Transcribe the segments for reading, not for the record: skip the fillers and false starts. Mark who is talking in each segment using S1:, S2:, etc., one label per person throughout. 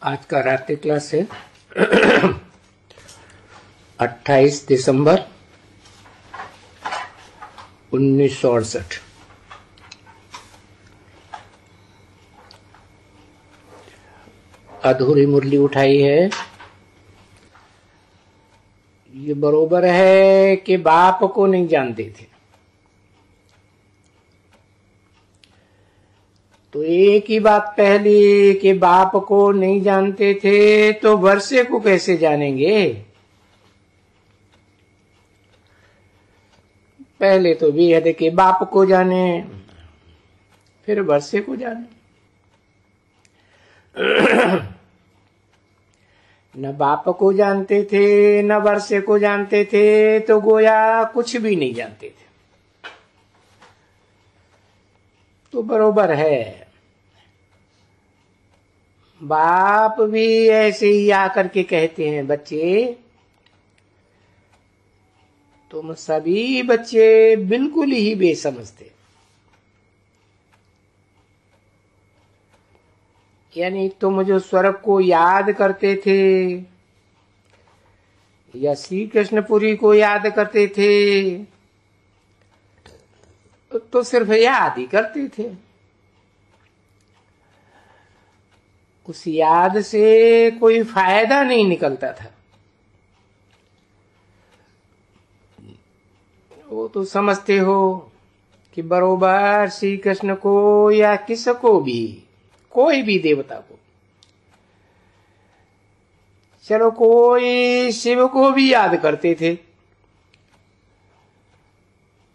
S1: आज का रात्रि क्लास है 28 दिसंबर 1968। अधूरी मुरली उठाई है। ये बरोबर है कि बाप को नहीं जानते थे, तो एक ही बात पहली कि बाप को नहीं जानते थे तो वर्षे को कैसे जानेंगे। पहले तो बेहद के बाप को जाने, फिर वर्षे को जाने। न बाप को जानते थे न वर्षे को जानते थे, तो गोया कुछ भी नहीं जानते थे। तो बरोबर है, बाप भी ऐसे ही आकर के कहते हैं, बच्चे तुम सभी बच्चे बिल्कुल ही बेसमझ थे। यानी तुम जो स्वर्ग को याद करते थे या श्री कृष्णपुरी को याद करते थे, तो सिर्फ याद ही करते थे। उस याद से कोई फायदा नहीं निकलता था। वो तो समझते हो कि बरोबर श्री कृष्ण को या किसको भी, कोई भी देवता को, चलो कोई शिव को भी याद करते थे,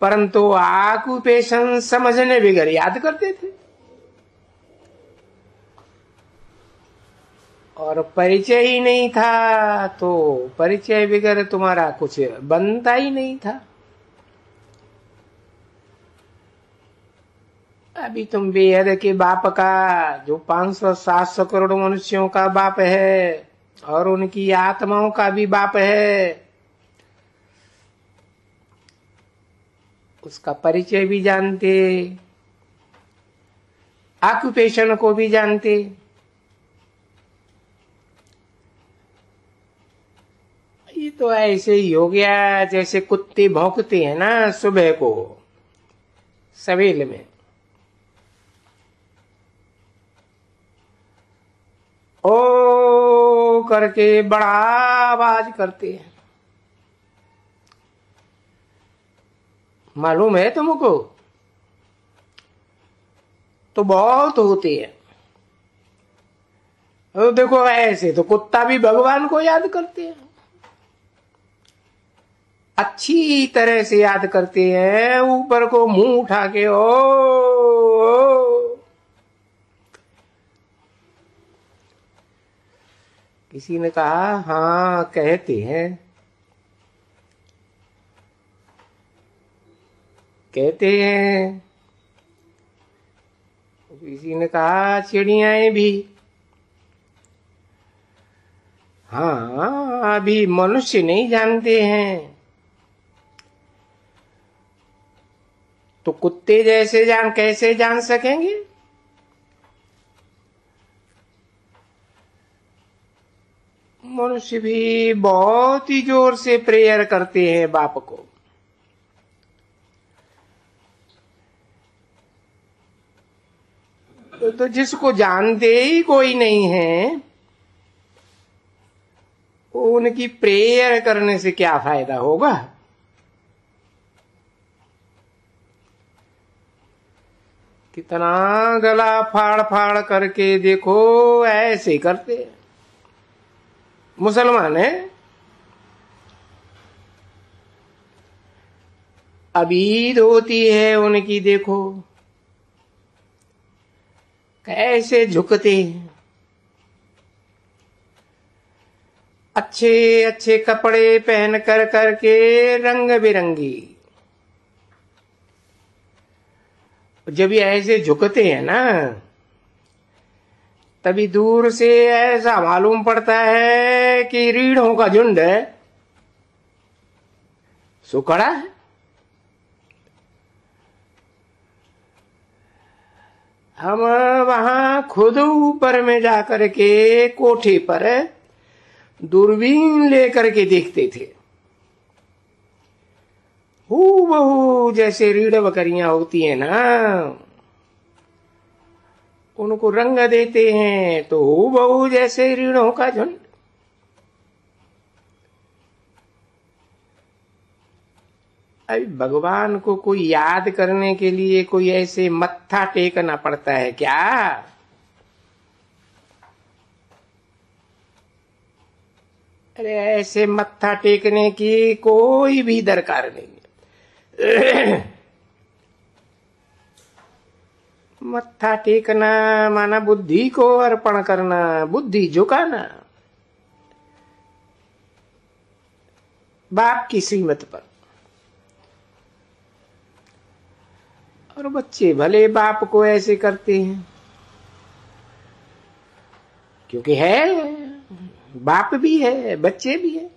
S1: परंतु ऑक्यूपेशन समझने बगैर याद करते थे। और परिचय ही नहीं था, तो परिचय बगैर तुम्हारा कुछ बनता ही नहीं था। अभी तुम बेहद के बाप का, जो 500-700 करोड़ मनुष्यों का बाप है और उनकी आत्माओं का भी बाप है, उसका परिचय भी जानते, ऑक्यूपेशन को भी जानते। ये तो ऐसे ही हो गया जैसे कुत्ते भौंकते हैं ना सुबह को सवेल में, ओ करके बड़ा आवाज करते हैं। मालूम है तुमको? तो बहुत होते हैं। तो देखो ऐसे तो कुत्ता भी भगवान को याद करते हैं, अच्छी तरह से याद करते हैं, ऊपर को मुंह उठा के ओ। किसी ने कहा हाँ कहते हैं, कहते हैं। किसी ने कहा चिड़ियाएं भी, हाँ अभी मनुष्य नहीं जानते हैं, तो कुत्ते जैसे कैसे जान सकेंगे। मनुष्य भी बहुत ही जोर से प्रेयर करते हैं बाप को। तो जिसको जानते ही कोई नहीं है, उनकी प्रेयर करने से क्या फायदा होगा। कितना गला फाड़ फाड़ करके देखो, ऐसे करते हैं। मुसलमान है, अबीद होती है उनकी, देखो कैसे झुकते हैं। अच्छे अच्छे कपड़े पहन कर करके रंग बिरंगी, जब ये ऐसे झुकते हैं ना, तभी दूर से ऐसा मालूम पड़ता है कि रीढ़ों का झुंड सुखड़ा है। हम वहां खुद ऊपर में जाकर के कोठे पर दूरबीन लेकर के देखते थे। हूबहू जैसे रीढ़ बकरियां होती हैं ना, उनको रंग देते हैं तो हूबहू जैसे रीढ़ों का झुंड। अभी भगवान को कोई याद करने के लिए कोई ऐसे मत्था टेकना पड़ता है क्या? अरे ऐसे मत्था टेकने की कोई भी दरकार नहीं है। मत्था टेकना माना बुद्धि को अर्पण करना, बुद्धि झुकाना बाप की श्रीमत पर। और बच्चे भले बाप को ऐसे करते हैं, क्योंकि है, बाप भी है बच्चे भी है।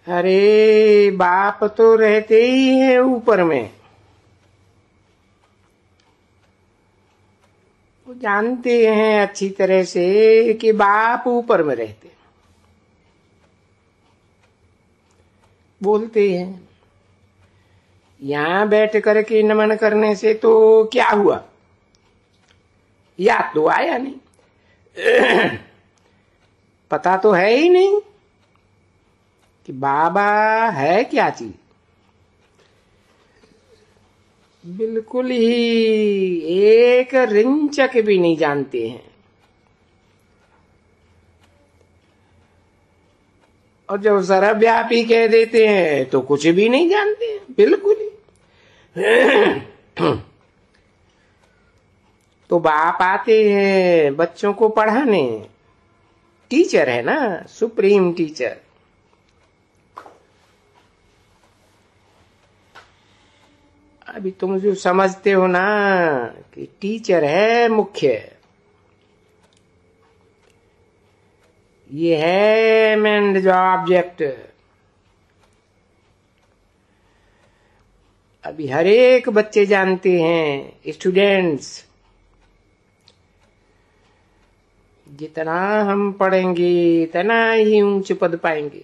S1: अरे बाप तो रहते ही हैं ऊपर में, वो जानते हैं अच्छी तरह से कि बाप ऊपर में रहते, बोलते हैं यहां बैठ करके नमन करने से तो क्या हुआ, याद तो आया नहीं। पता तो है ही नहीं कि बाबा है क्या चीज। बिल्कुल ही एक रिंचक भी नहीं जानते हैं। और जब सर्वव्यापी कह देते हैं तो कुछ भी नहीं जानते हैं, बिल्कुल ही। तो बाप आते हैं बच्चों को पढ़ाने, टीचर है ना, सुप्रीम टीचर। अभी तुम जो समझते हो ना कि टीचर है मुख्य, ये है मेन जो ऑब्जेक्ट। अभी हर एक बच्चे जानते हैं, स्टूडेंट्स, जितना हम पढ़ेंगे इतना ही ऊंच पद पाएंगे।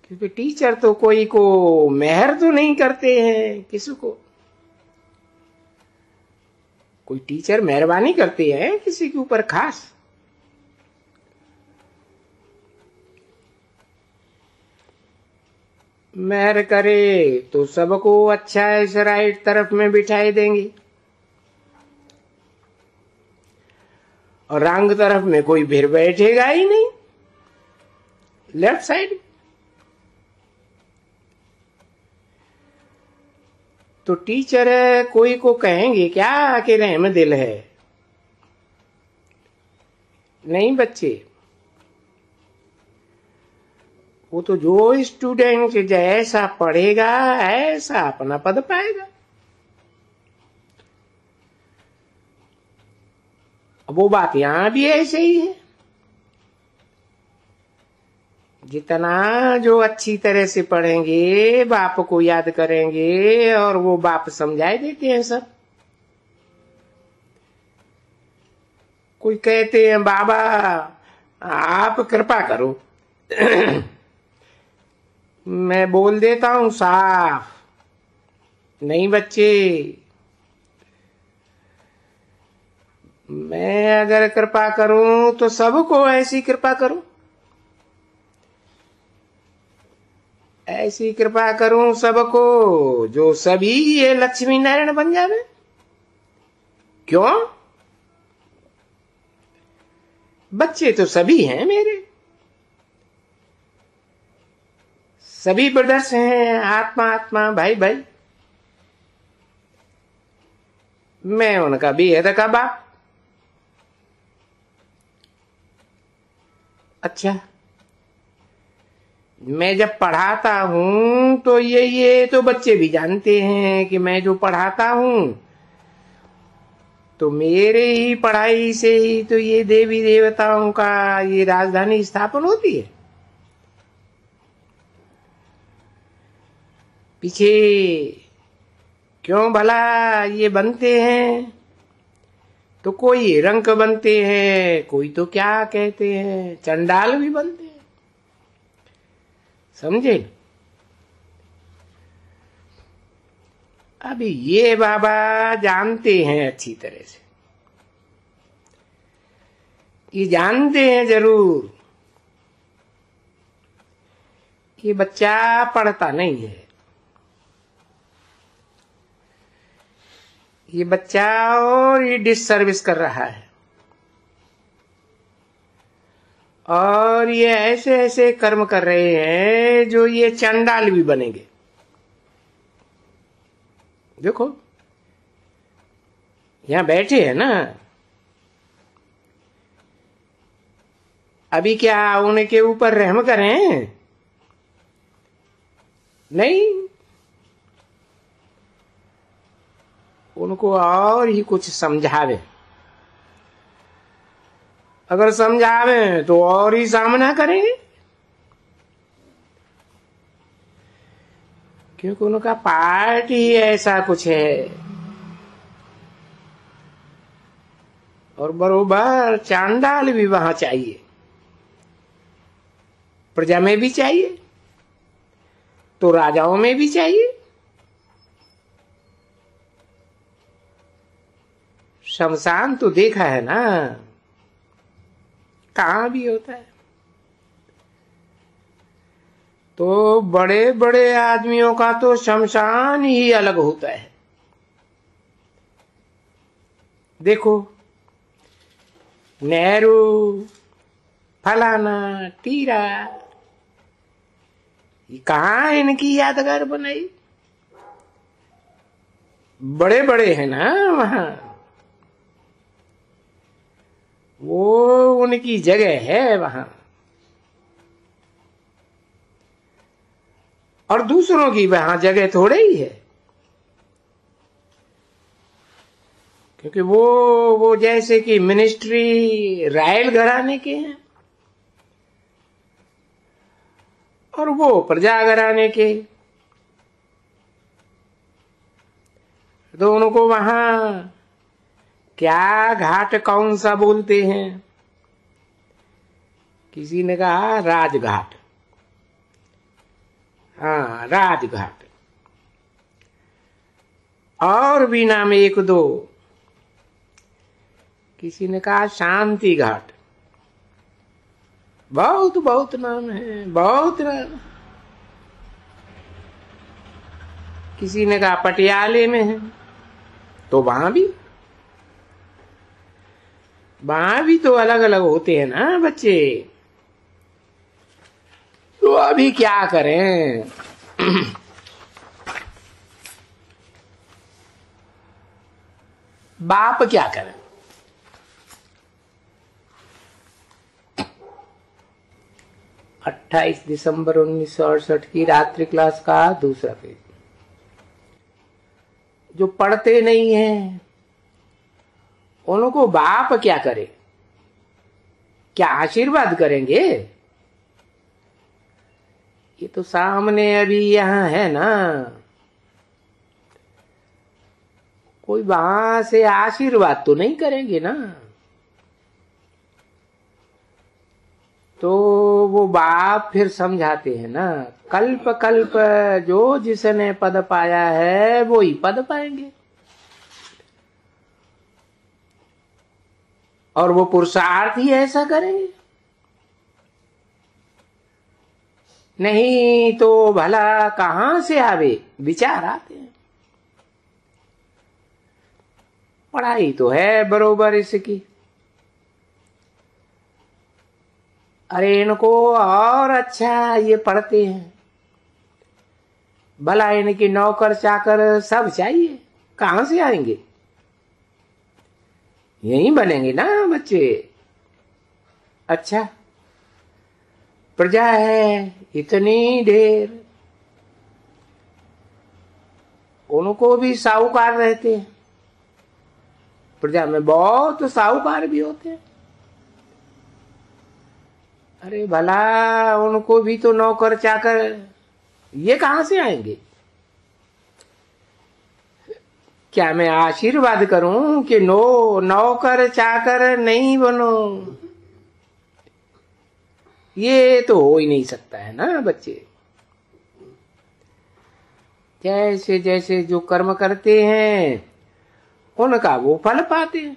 S1: क्योंकि टीचर तो कोई को मेहर तो नहीं करते हैं, किसी को कोई टीचर मेहरबानी करते हैं किसी के ऊपर खास। मेहर करे तो सबको अच्छा है राइट तरफ में बिठाई देंगे, और रंग तरफ में कोई फिर बैठेगा ही नहीं, लेफ्ट साइड। तो टीचर कोई को कहेंगे क्या कि रहम दिल है? नहीं बच्चे, वो तो जो स्टूडेंट जैसा पढ़ेगा ऐसा अपना पद पाएगा। वो बात यहां भी ऐसे ही है। जितना जो अच्छी तरह से पढ़ेंगे, बाप को याद करेंगे, और वो बाप समझाए देते हैं सब। कोई कहते हैं बाबा आप कृपा करो। मैं बोल देता हूं साफ, नहीं बच्चे, मैं अगर कृपा करूं तो सबको ऐसी कृपा करूं, ऐसी कृपा करूं सबको जो सभी ये लक्ष्मी नारायण बन जावे। क्यों? बच्चे तो सभी हैं मेरे, सभी ब्रदर्स हैं, आत्मा आत्मा, भाई भाई। मैं उनका बेहद का बाप। अच्छा, मैं जब पढ़ाता हूं तो ये तो बच्चे भी जानते हैं कि मैं जो पढ़ाता हूं तो मेरे ही पढ़ाई से ही तो ये देवी देवताओं का ये राजधानी स्थापन होती है। पीछे क्यों भला ये बनते हैं? तो कोई रंक बनते हैं, कोई तो क्या कहते हैं, चंडाल भी बनते हैं। समझे? अभी ये बाबा जानते हैं अच्छी तरह से, ये जानते हैं जरूर, ये बच्चा पढ़ता नहीं है, ये बच्चा और ये डिससर्विस कर रहा है, और ये ऐसे ऐसे कर्म कर रहे हैं जो ये चंडाल भी बनेंगे। देखो यहां बैठे हैं ना, अभी क्या उनके ऊपर रहम करें? नहीं, उनको और ही कुछ समझावे, अगर समझावे तो और ही सामना करेंगे, क्योंकि उनका पार्ट ही ऐसा कुछ है। और बरोबर चांडाल भी वहां चाहिए, प्रजा में भी चाहिए, तो राजाओं में भी चाहिए। शमशान तो देखा है ना, कहां भी होता है। तो बड़े बड़े आदमियों का तो शमशान ही अलग होता है। देखो नेहरू, फलाना, टीरा, ये कहां इनकी यादगार बनाई? बड़े बड़े हैं ना वहां, वो उनकी जगह है वहां। और दूसरों की वहां जगह थोड़े ही है, क्योंकि वो जैसे कि मिनिस्ट्री रायल घराने के हैं और वो प्रजा घराने के, तो उनको वहां क्या घाट कौन सा बोलते हैं? किसी ने कहा राजघाट, हाँ राजघाट, और भी नाम एक दो, किसी ने कहा शांति घाट, बहुत बहुत नाम है, बहुत नाम। किसी ने कहा पटियाले में है, तो वहां भी तो अलग अलग होते हैं ना बच्चे। तो अभी क्या करें? बाप क्या करें? अट्ठाईस दिसंबर 1968 की रात्रि क्लास का दूसरा पेज। जो पढ़ते नहीं हैं उनको बाप क्या करे? क्या आशीर्वाद करेंगे? ये तो सामने अभी यहां है ना, कोई वहां से आशीर्वाद तो नहीं करेंगे ना। तो वो बाप फिर समझाते हैं ना, कल्प कल्प जो जिसने पद पाया है वो ही पद पाएंगे, और वो पुरुषार्थ ही ऐसा करेंगे। नहीं तो भला कहां से आवे विचार आते हैं। पढ़ाई तो है बरोबर इसकी, अरे इनको और अच्छा ये पढ़ते हैं, भला इनके नौकर चाकर सब चाहिए, कहां से आएंगे? यही बनेंगे ना बच्चे। अच्छा प्रजा है इतनी ढेर, उनको भी साहूकार रहते हैं, प्रजा में बहुत साहूकार भी होते हैं। अरे भला उनको भी तो नौकर चाकर, ये कहां से आएंगे? क्या मैं आशीर्वाद करूं कि नौकर चाकर नहीं बनो? ये तो हो ही नहीं सकता है ना बच्चे। जैसे जैसे जो कर्म करते हैं उनका वो फल पाते हैं।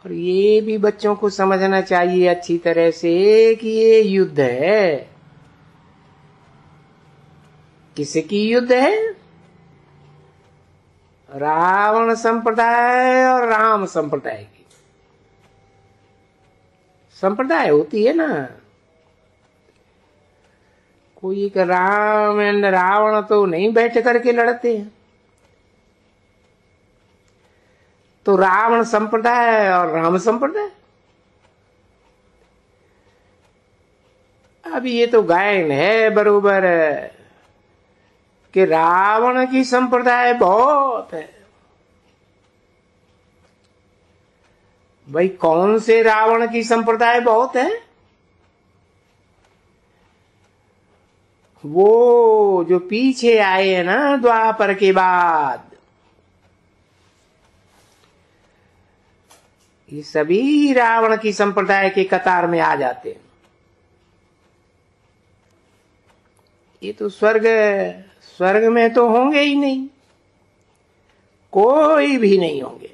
S1: और ये भी बच्चों को समझना चाहिए अच्छी तरह से कि ये युद्ध है। किसकी युद्ध है? रावण संप्रदाय और राम संप्रदाय की। संप्रदाय होती है ना, कोई एक राम एंड रावण तो नहीं बैठ करके लड़ते हैं। तो रावण संप्रदाय और राम संप्रदाय। अब ये तो गायन है बरोबर कि रावण की संप्रदाय बहुत है। भाई कौन से रावण की संप्रदाय बहुत है? वो जो पीछे आए हैं ना द्वापर के बाद, ये सभी रावण की संप्रदाय के कतार में आ जाते हैं। ये तो स्वर्ग में तो होंगे ही नहीं, कोई भी नहीं होंगे।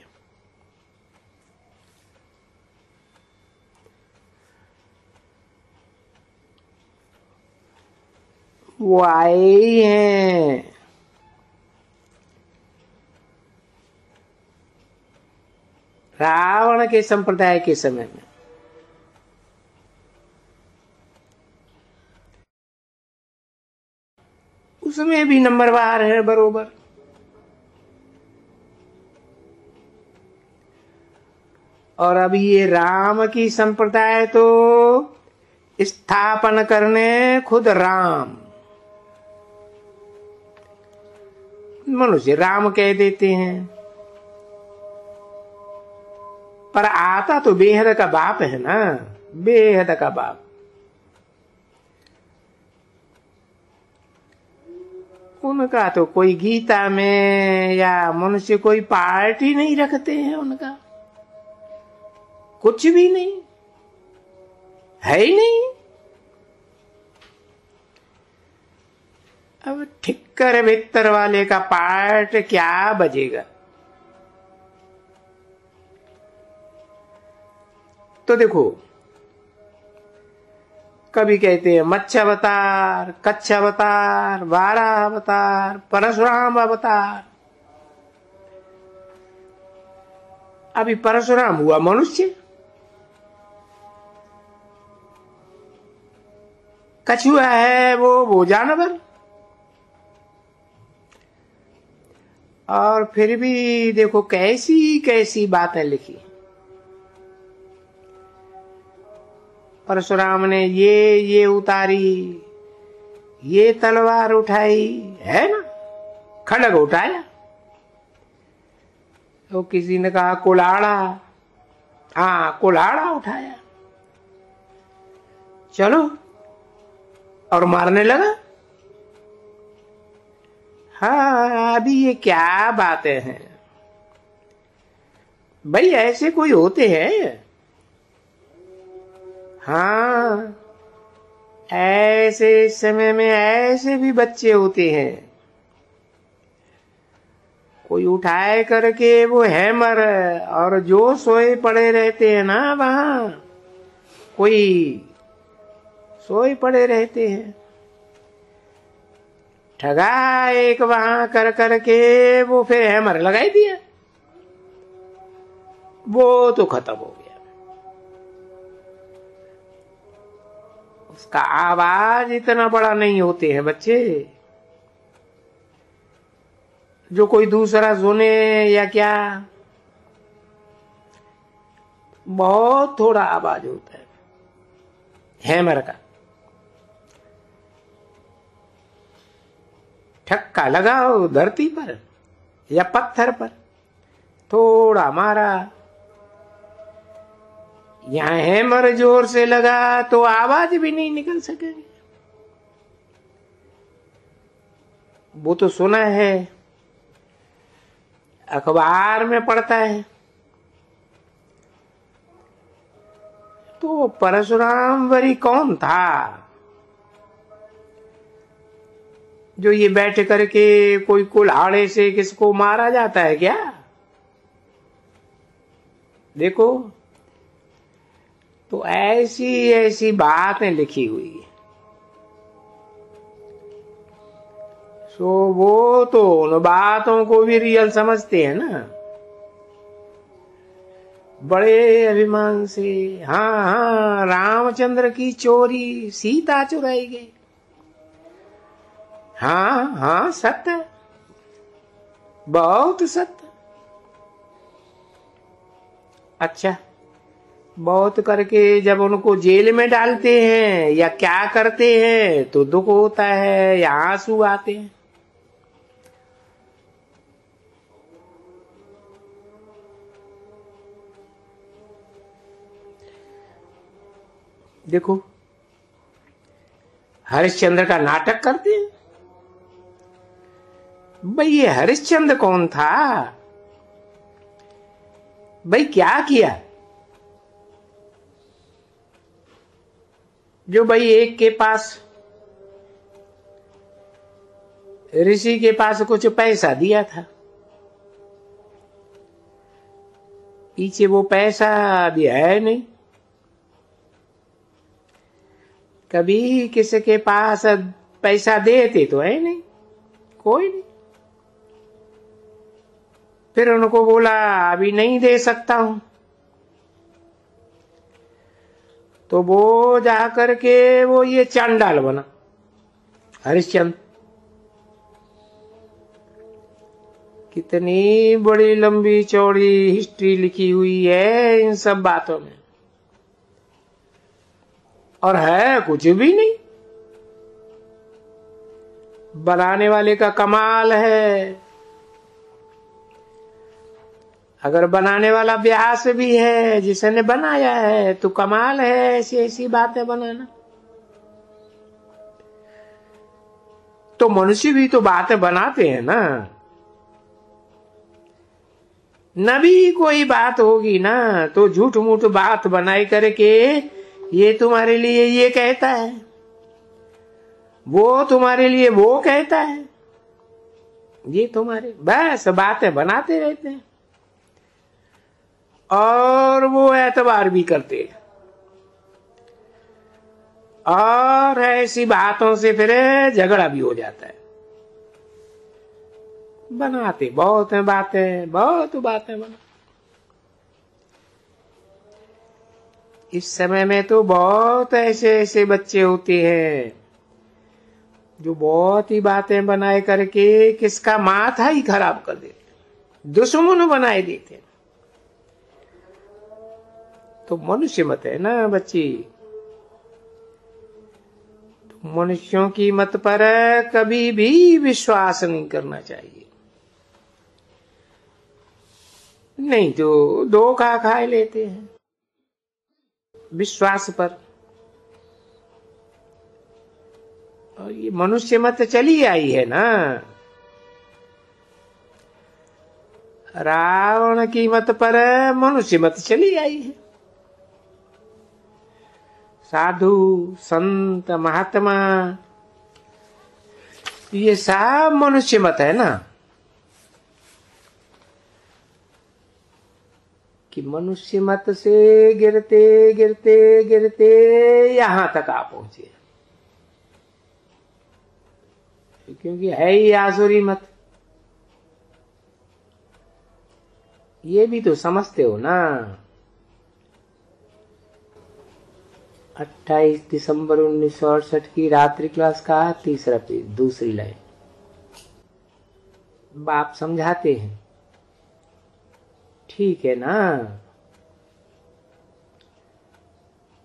S1: वो आए ही हैं। रावण के संप्रदाय के समय में उसमें भी नंबरवार है बरोबर। और अब ये राम की संप्रदाय तो स्थापन करने खुद राम, मनुष्य राम कह देते हैं, पर आता तो बेहद का बाप है ना, बेहद का बाप। उनका तो कोई गीता में या मनुष्य कोई पार्ट ही नहीं रखते हैं, उनका कुछ भी नहीं है ही नहीं। अब ठिक्कर भीतर वाले का पार्ट क्या बजेगा? तो देखो, कभी कहते हैं मत्स्य अवतार, कच्छ अवतार, वाराह अवतार, परशुराम अवतार। अभी परशुराम हुआ मनुष्य, कछुआ है वो जानवर। और फिर भी देखो कैसी कैसी बातें लिखी। परशुराम ने ये उतारी, ये तलवार उठाई, है ना, खड़ग उठाया। तो किसी ने कहा कुल्हाड़ा, हाँ कुल्हाड़ा उठाया, चलो, और मारने लगा। हाँ अभी ये क्या बातें हैं भाई? ऐसे कोई होते हैं? हाँ, ऐसे समय में ऐसे भी बच्चे होते हैं। कोई उठाए करके वो हैमर, और जो सोए पड़े रहते हैं ना वहां, कोई सोए पड़े रहते हैं। ठगा एक वहां कर करके वो फिर हैमर लगाई दिया, वो तो खत्म हो गया। उसका आवाज इतना बड़ा नहीं होते हैं बच्चे, जो कोई दूसरा सुने या क्या, बहुत थोड़ा आवाज होता है हैमर का। ठक्का लगाओ धरती पर या पत्थर पर, थोड़ा मारा, यहां हैमर जोर से लगा तो आवाज भी नहीं निकल सकेगी। वो तो सुना है, अखबार में पढ़ता है। तो परशुराम वरी कौन था जो ये बैठ करके कोई कुल्हाड़े से किसको मारा जाता है क्या? देखो, तो ऐसी ऐसी बातें लिखी हुई है। सो वो तो उन बातों को भी रियल समझते हैं ना, बड़े अभिमान से। हाँ हाँ, रामचंद्र की चोरी सीता चुराई गई। हाँ हाँ, सत्य, बहुत सत्य। अच्छा, बहुत करके जब उनको जेल में डालते हैं या क्या करते हैं तो दुख होता है या आंसू आते हैं। देखो, हरिश्चंद्र का नाटक करते हैं। भाई ये हरिश्चंद्र कौन था? भाई क्या किया जो भाई एक के पास, ऋषि के पास कुछ पैसा दिया था, पीछे वो पैसा भी है नहीं। कभी किसी के पास पैसा देते तो है नहीं, कोई नहीं। फिर उनको बोला अभी नहीं दे सकता हूं, तो वो जा करके वो ये चांडाल बना हरिश्चंद्र। कितनी बड़ी लंबी चौड़ी हिस्ट्री लिखी हुई है इन सब बातों में, और है कुछ भी नहीं। बनाने वाले का कमाल है। अगर बनाने वाला व्यास भी है जिसने बनाया है तो कमाल है ऐसी ऐसी बातें बनाना। तो मनुष्य भी तो बातें बनाते हैं ना, न भी कोई बात होगी ना तो झूठ मूठ बात बनाई करके ये तुम्हारे लिए ये कहता है, वो तुम्हारे लिए वो कहता है, ये तुम्हारे बस बातें बनाते रहते हैं और वो एतबार भी करते हैं। और ऐसी बातों से फिर झगड़ा भी हो जाता है। बनाते बहुत हैं बातें, बहुत बातें बना। इस समय में तो बहुत ऐसे ऐसे बच्चे होते हैं जो बहुत ही बातें बनाए करके किसका माथा ही खराब कर देते, दुश्मन बनाए देते। तो मनुष्य मत है ना बच्ची, तो मनुष्यों की मत पर कभी भी विश्वास नहीं करना चाहिए, नहीं तो धोखा खा लेते हैं विश्वास पर। और ये मनुष्य मत चली आई है ना, रावण की मत पर मनुष्य मत चली आई है। साधु संत महात्मा ये सब मनुष्य मत है ना, कि मनुष्य मत से गिरते गिरते गिरते यहां तक आ पहुंचे, क्योंकि है ही आसुरी मत। ये भी तो समझते हो ना। 28 दिसंबर 1968 की रात्रि क्लास का तीसरा पेज, दूसरी लाइन। बाप समझाते हैं, ठीक है ना।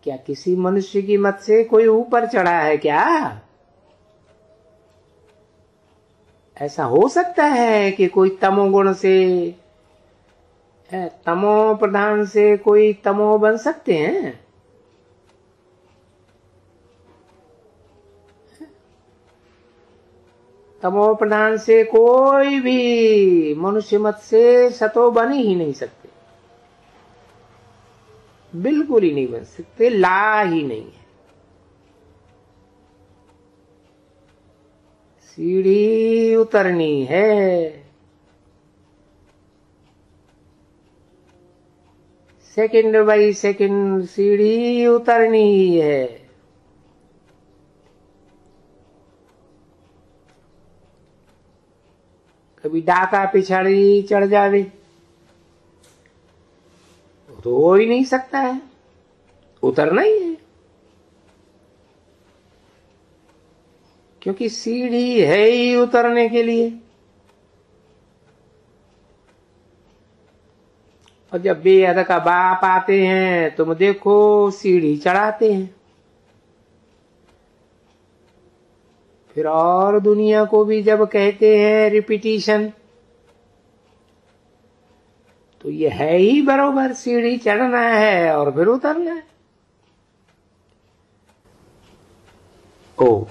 S1: क्या किसी मनुष्य की मत से कोई ऊपर चढ़ा है क्या? ऐसा हो सकता है कि कोई तमोगुण से, तमो प्रधान से कोई तमो बन सकते हैं? तमो प्रधान से कोई भी मनुष्य मत से सतो बन ही नहीं सकते, बिल्कुल ही नहीं बन सकते, ला ही नहीं है। सीढ़ी उतरनी है, सेकंड बाई सेकंड सीढ़ी उतरनी ही है। कभी डाका पिछाड़ी चढ़ जावे तो हो ही नहीं सकता है, उतरना ही है, क्योंकि सीढ़ी है ही उतरने के लिए। और जब बेहद का बाप आते हैं तुम देखो सीढ़ी चढ़ाते हैं, फिर और दुनिया को भी जब कहते हैं रिपीटिशन, तो ये है ही बरोबर, सीढ़ी चढ़ना है और फिर उतरना है। ओम।